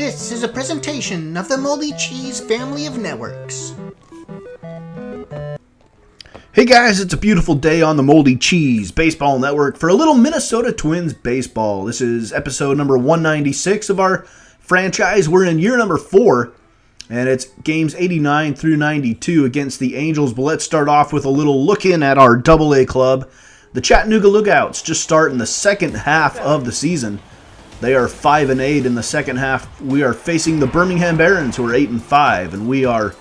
This is a presentation of the Moldy Cheese family of networks. Hey guys, it's a beautiful day on the Moldy Cheese Baseball Network for a little Minnesota Twins baseball. This is episode number 196 of our franchise. We're in year number 4, and it's games 89 through 92 against the Angels. But let's start off with a little look in at our AA club. The Chattanooga Lookouts just starting the second half of the season. They are 5-8 in the second half. We are facing the Birmingham Barons, who are 8-5, and we are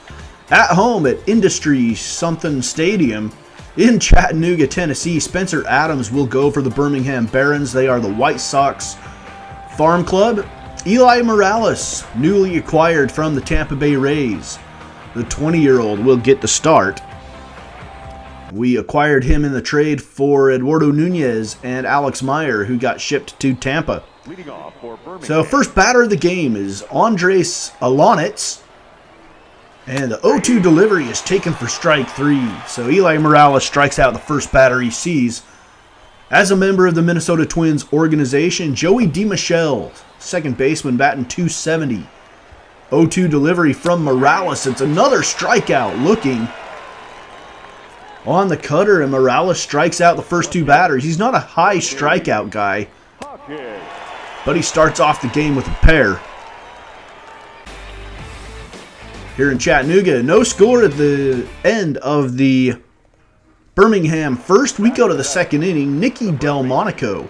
at home at Industry Something Stadium in Chattanooga, Tennessee. Spencer Adams will go for the Birmingham Barons. They are the White Sox Farm Club. Eli Morales, newly acquired from the Tampa Bay Rays. The 20-year-old will get the start. We acquired him in the trade for Eduardo Nunez and Alex Meyer, who got shipped to Tampa. So first batter of the game is Andres Alonitz. And the 0-2 delivery is taken for strike 3. So Eli Morales strikes out the first batter he sees. As a member of the Minnesota Twins organization, Joey DeMichelle, second baseman, batting .270. 0-2 delivery from Morales. It's another strikeout looking on the cutter, and Morales strikes out the first 2 batters. He's not a high strikeout guy, but he starts off the game with a pair. Here in Chattanooga, no score at the end of the Birmingham first. We go to the second inning. Nicky Delmonico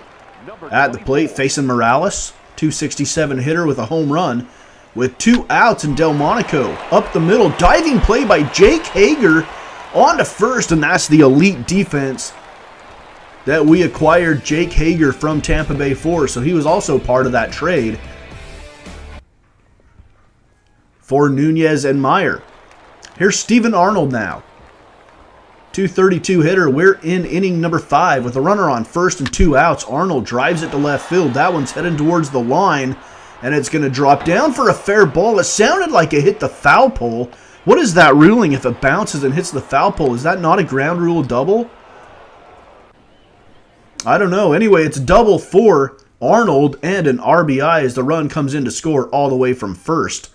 at the plate facing Morales. .267 hitter with a home run with 2 outs, and Delmonico up the middle. Diving play by Jake Hager on to first, and that's the elite defense that we acquired Jake Hager from Tampa Bay for. So he was also part of that trade for Nunez and Meyer. Here's Steven Arnold now. .232 hitter. We're in inning number 5 with a runner on first and 2 outs. Arnold drives it to left field. That one's heading towards the line, and it's going to drop down for a fair ball. It sounded like it hit the foul pole. What is that ruling if it bounces and hits the foul pole? Is that not a ground rule double? I don't know. Anyway, it's double for Arnold and an RBI as the run comes in to score all the way from first.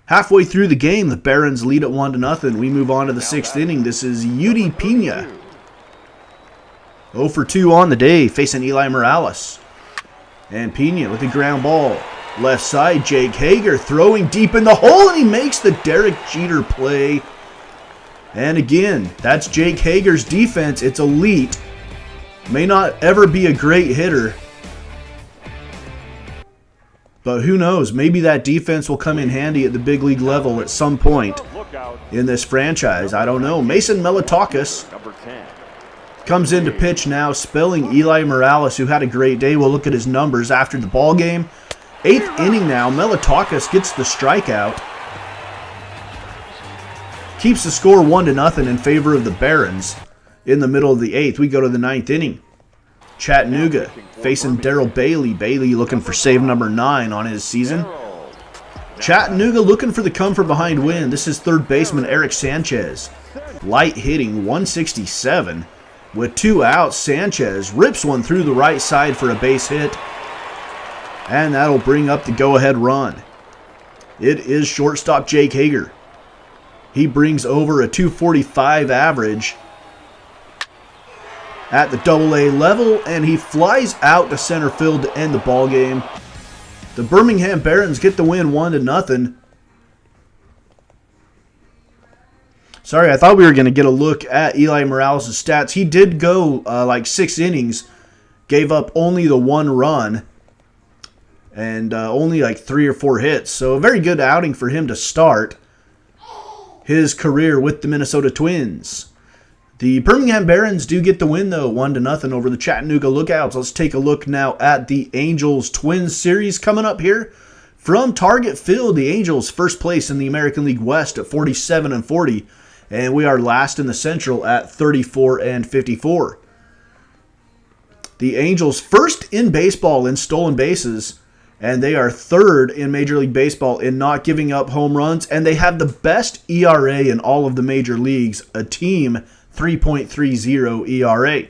Halfway through the game, the Barons lead at 1-0. We move on to the 6th inning. This is Yudi Pena. 0 for 2 on the day, facing Eli Morales. And Pena with a ground ball. Left side, Jake Hager throwing deep in the hole, and he makes the Derek Jeter play. And again, that's Jake Hager's defense. It's elite. May not ever be a great hitter, but who knows? Maybe that defense will come in handy at the big league level at some point in this franchise. I don't know. Mason Melitakis comes in to pitch now, spelling Eli Morales, who had a great day. We'll look at his numbers after the ball game. 8th inning now. Melitakis gets the strikeout. Keeps the score 1-0 in favor of the Barons. In the middle of the 8th, we go to the 9th inning. Chattanooga facing Darrell Bailey. Bailey looking for save number 9 on his season. Chattanooga looking for the come-from-behind win. This is third baseman Eric Sanchez. Light hitting, 167. With 2 outs, Sanchez rips one through the right side for a base hit. And that'll bring up the go-ahead run. It is shortstop Jake Hager. He brings over a .245 average at the AA level, and he flies out to center field to end the ball game. The Birmingham Barons get the win 1-0. Sorry, I thought we were going to get a look at Eli Morales' stats. He did go like 6 innings, gave up only the 1 run, and only like 3 or 4 hits. So a very good outing for him to start his career with the Minnesota Twins. The Birmingham Barons do get the win, though, 1-0 over the Chattanooga Lookouts. Let's take a look now at the Angels-Twins series coming up here. From Target Field, the Angels first place in the American League West at 47-40, and we are last in the Central at 34-54. The Angels first in baseball in stolen bases, and they are third in Major League Baseball in not giving up home runs, and they have the best ERA in all of the major leagues, a team 3.30 ERA.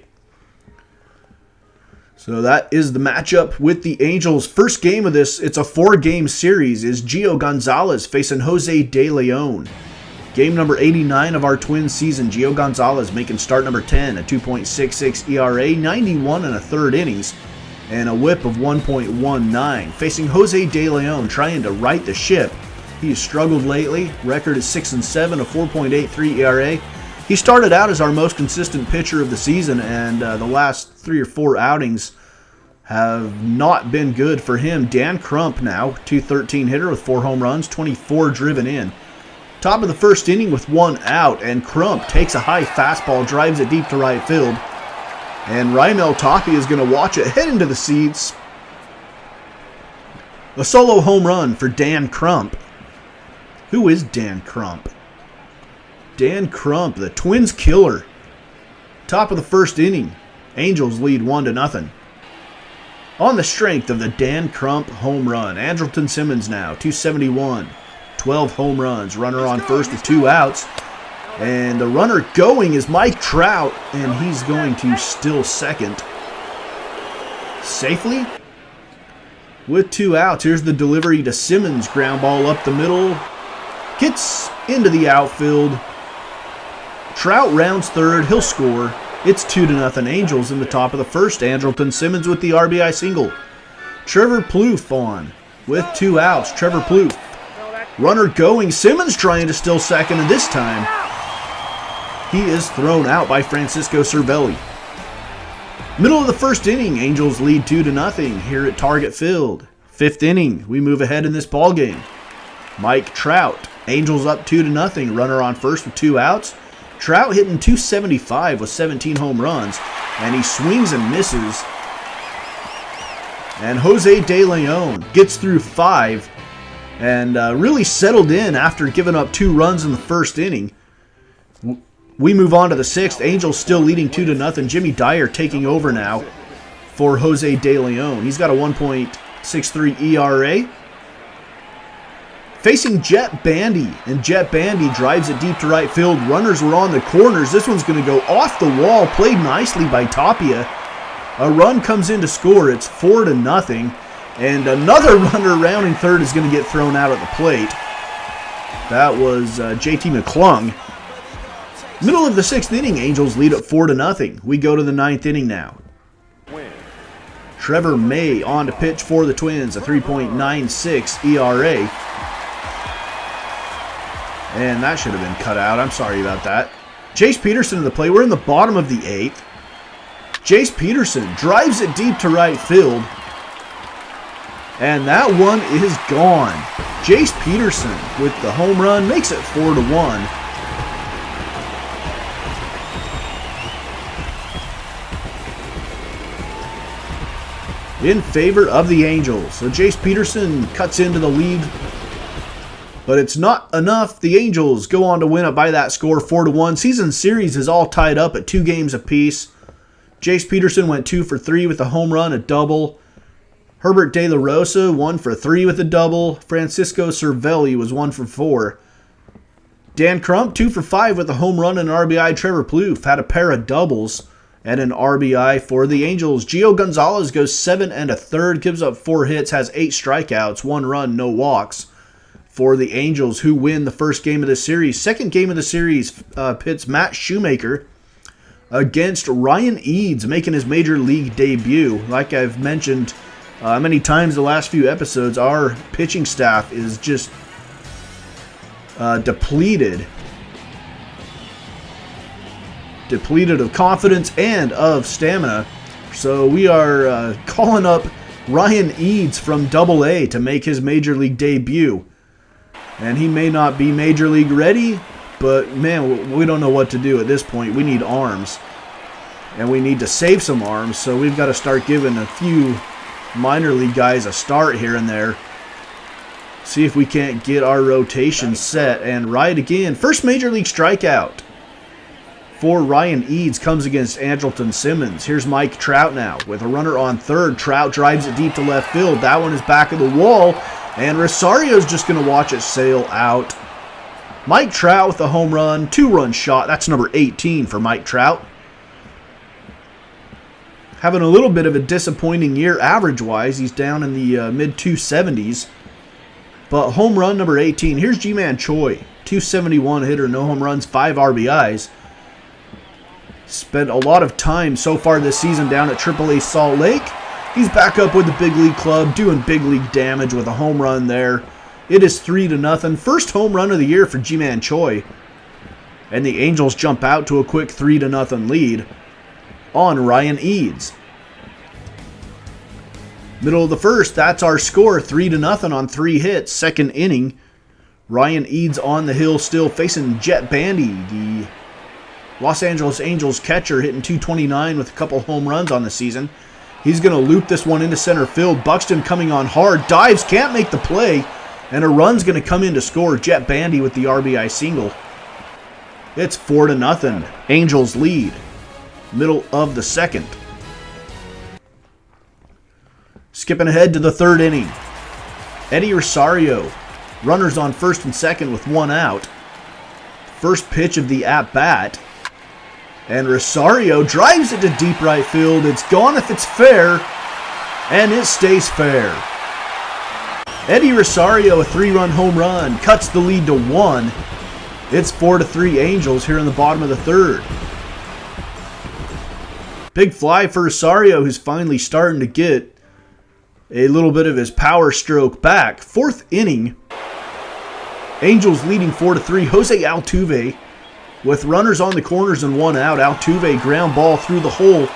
So that is the matchup with the Angels. First game of this, it's a 4-game series, is Gio Gonzalez facing Jose De Leon. Game number 89 of our Twins season. Gio Gonzalez making start number 10, a 2.66 ERA, 91 and a third innings, and a whip of 1.19. Facing Jose De Leon, trying to right the ship. He has struggled lately. Record is 6-7, a 4.83 ERA. He started out as our most consistent pitcher of the season, and the last 3 or 4 outings have not been good for him. Dan Crump now, 213 hitter with 4 home runs, 24 driven in. Top of the first inning with 1 out, and Crump takes a high fastball, drives it deep to right field. And Raimel Tapia is going to watch it head into the seats. A solo home run for Dan Crump. Who is Dan Crump? Dan Crump, the Twins killer. Top of the first inning. Angels lead 1-0. On the strength of the Dan Crump home run, Andrelton Simmons now, 271. 12 home runs. Runner on first with 2 outs. And the runner going is Mike Trout, and he's going to steal second. Safely? With 2 outs, here's the delivery to Simmons. Ground ball up the middle. Gets into the outfield. Trout rounds third. He'll score. It's 2-0 Angels in the top of the first. Andrelton Simmons with the RBI single. Trevor Plouffe on with 2 outs. Trevor Plouffe. Runner going. Simmons trying to steal second, and this time he is thrown out by Francisco Cervelli. Middle of the first inning. Angels lead 2-0 here at Target Field. 5th inning. We move ahead in this ballgame. Mike Trout. Angels up 2-0. Runner on first with 2 outs. Trout hitting .275 with 17 home runs, and he swings and misses. And Jose De Leon gets through 5 and really settled in after giving up 2 runs in the first inning. We move on to the 6th. Angels still leading 2-0. Jimmy Dyer taking over now for Jose De Leon. He's got a 1.63 ERA. Facing Jet Bandy, and Jet Bandy drives it deep to right field. Runners were on the corners. This one's going to go off the wall. Played nicely by Tapia. A run comes in to score. It's 4-0. And another runner rounding third is going to get thrown out at the plate. That was JT McClung. Middle of the 6th inning, Angels lead at 4-0. We go to the 9th inning now. Trevor May on to pitch for the Twins, a 3.96 ERA. And that should have been cut out. I'm sorry about that. Jace Peterson to the plate. We're in the bottom of the 8th. Jace Peterson drives it deep to right field. And that one is gone. Jace Peterson with the home run makes it 4-1. In favor of the Angels. So Jace Peterson cuts into the lead. But it's not enough. The Angels go on to win it by that score, 4-1. Season series is all tied up at 2 games apiece. Jace Peterson went 2 for 3 with a home run, a double. Herbert De La Rosa 1 for 3 with a double. Francisco Cervelli was 1 for 4. Dan Crump 2 for 5 with a home run and an RBI. Trevor Plouffe had a pair of doubles and an RBI for the Angels. Gio Gonzalez goes 7 1/3, gives up 4 hits, has 8 strikeouts, 1 run, no walks for the Angels, who win the first game of the series. Second game of the series pits Matt Shoemaker against Ryan Eads, making his major league debut. Like I've mentioned many times the last few episodes, our pitching staff is just depleted of confidence and of stamina. So we are calling up Ryan Eads from Double-A to make his major league debut. And he may not be major league ready, but man, we don't know what to do at this point. We need arms, and we need to save some arms, so we've got to start giving a few minor league guys a start here and there. See if we can't get our rotation set and right again. First major league strikeout for Ryan Eads comes against Andrelton Simmons. Here's Mike Trout now with a runner on third. Trout drives it deep to left field. That one is back of the wall, and Rosario's just going to watch it sail out. Mike Trout with a home run, 2-run shot. That's number 18 for Mike Trout. having a little bit of a disappointing year average-wise. He's down in the mid-270s. But home run number 18, here's Ji-Man Choi. 271 hitter, no home runs, 5 RBIs. Spent a lot of time so far this season down at AAA Salt Lake. He's back up with the big league club, doing big league damage with a home run there. It is 3-0. First home run of the year for Ji-Man Choi. And the Angels jump out to a quick 3-0 lead on Ryan Eads. Middle of the first, that's our score, 3-0 on 3 hits. Second inning, Ryan Eads on the hill still facing Jet Bandy, the Los Angeles Angels catcher, hitting .229 with a couple home runs on the season. He's going to loop this one into center field. Buxton coming on hard, dives, can't make the play, and a run's going to come in to score. Jet Bandy with the RBI single. It's 4-0. Angels lead. Middle of the second. Skipping ahead to the third inning. Eddie Rosario, runners on first and second with 1 out. First pitch of the at-bat. And Rosario drives it to deep right field. It's gone if it's fair, and it stays fair. Eddie Rosario, a 3-run home run, cuts the lead to 1. It's 4-3 Angels here in the bottom of the third. Big fly for Rosario, who's finally starting to get a little bit of his power stroke back. Fourth inning, Angels leading 4-3. Jose Altuve with runners on the corners and 1 out. Altuve ground ball through the hole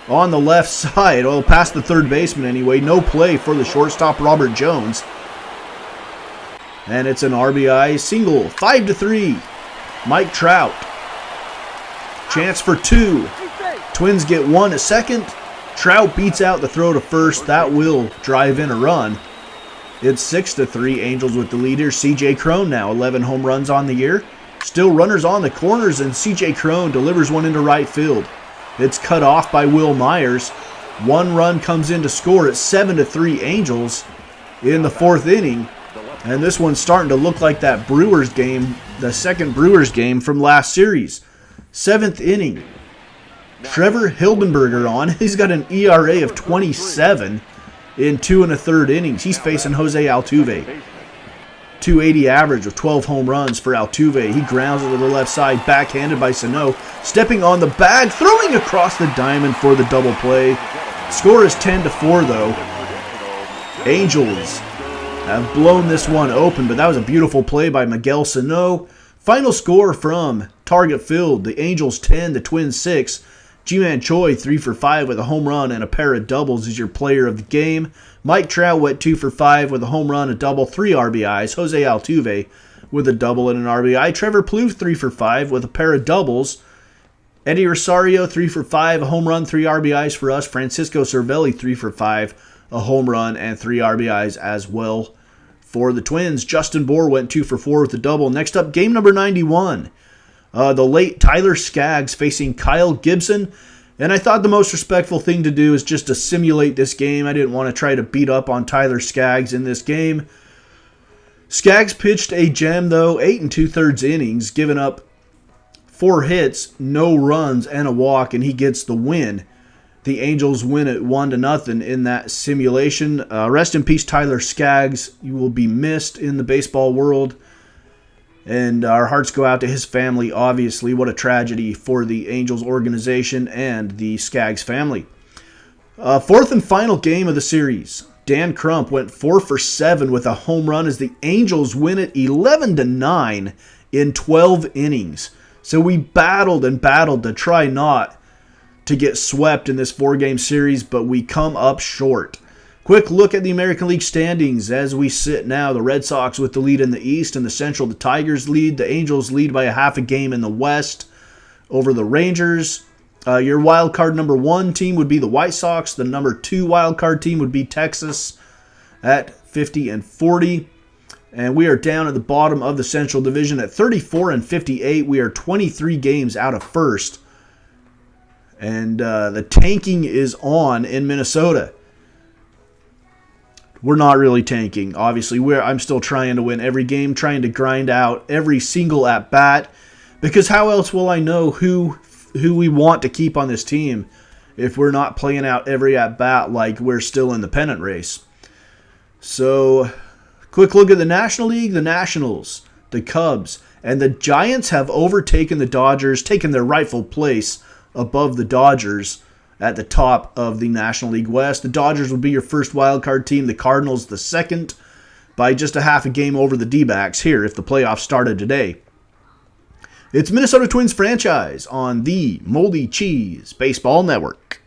on the left side. Well, past the third baseman anyway. No play for the shortstop, Robert Jones. And it's an RBI single. 5-3. Mike Trout. Chance for 2. Twins get 1 at second. Trout beats out the throw to first. That will drive in a run. It's 6-3. Angels with the lead here. C.J. Cron now, 11 home runs on the year. Still runners on the corners, and C.J. Cron delivers one into right field. It's cut off by Will Myers. 1 run comes in to score. It's 7-3 Angels in the fourth inning. And this one's starting to look like that Brewers game, the second Brewers game from last series. 7th inning. Trevor Hildenberger on. He's got an ERA of 27 in 2 1/3 innings. He's facing Jose Altuve. 280 average with 12 home runs for Altuve. He grounds it to the left side, backhanded by Sano. Stepping on the bag, throwing across the diamond for the double play. Score is 10-4 though. Angels have blown this one open, but that was a beautiful play by Miguel Sano. Final score from Target Field, the Angels 10, the Twins 6. Ji-Man Choi 3 for 5 with a home run and a pair of doubles is your player of the game. Mike Trout went 2 for 5 with a home run, a double, 3 RBIs. Jose Altuve with a double and an RBI. Trevor Plouffe 3 for 5 with a pair of doubles. Eddie Rosario 3 for 5, a home run, 3 RBIs for us. Francisco Cervelli 3 for 5, a home run and 3 RBIs as well for the Twins. Justin Bour went 2 for 4 with a double. Next up, game number 91. The late Tyler Skaggs facing Kyle Gibson. And I thought the most respectful thing to do is just to simulate this game. I didn't want to try to beat up on Tyler Skaggs in this game. Skaggs pitched a gem, though, 8 2/3 innings, giving up 4 hits, no runs, and a walk, and he gets the win. The Angels win it 1-0 in that simulation. Rest in peace, Tyler Skaggs. You will be missed in the baseball world. And our hearts go out to his family, obviously. What a tragedy for the Angels organization and the Skaggs family. Fourth and final game of the series. Dan Crump went 4 for 7 with a home run as the Angels win it 11-9 in 12 innings. So we battled and battled to try not to get swept in this 4-game series, but we come up short. Quick look at the American League standings as we sit now. The Red Sox with the lead in the East. In the Central, the Tigers lead. The Angels lead by a half a game in the West over the Rangers. Your wild card number 1 team would be the White Sox. The number 2 wild card team would be Texas at 50-40. And we are down at the bottom of the Central Division at 34-58. We are 23 games out of first. And the tanking is on in Minnesota. We're not really tanking, obviously. I'm still trying to win every game, trying to grind out every single at-bat, because how else will I know who we want to keep on this team if we're not playing out every at-bat like we're still in the pennant race. So, quick look at the National League. The Nationals, the Cubs, and the Giants have overtaken the Dodgers, taken their rightful place above the Dodgers at the top of the National League West. The Dodgers would be your first wildcard team. The Cardinals the second, by just a half a game over the D-backs here if the playoffs started today. It's Minnesota Twins franchise on the Moldy Cheese Baseball Network.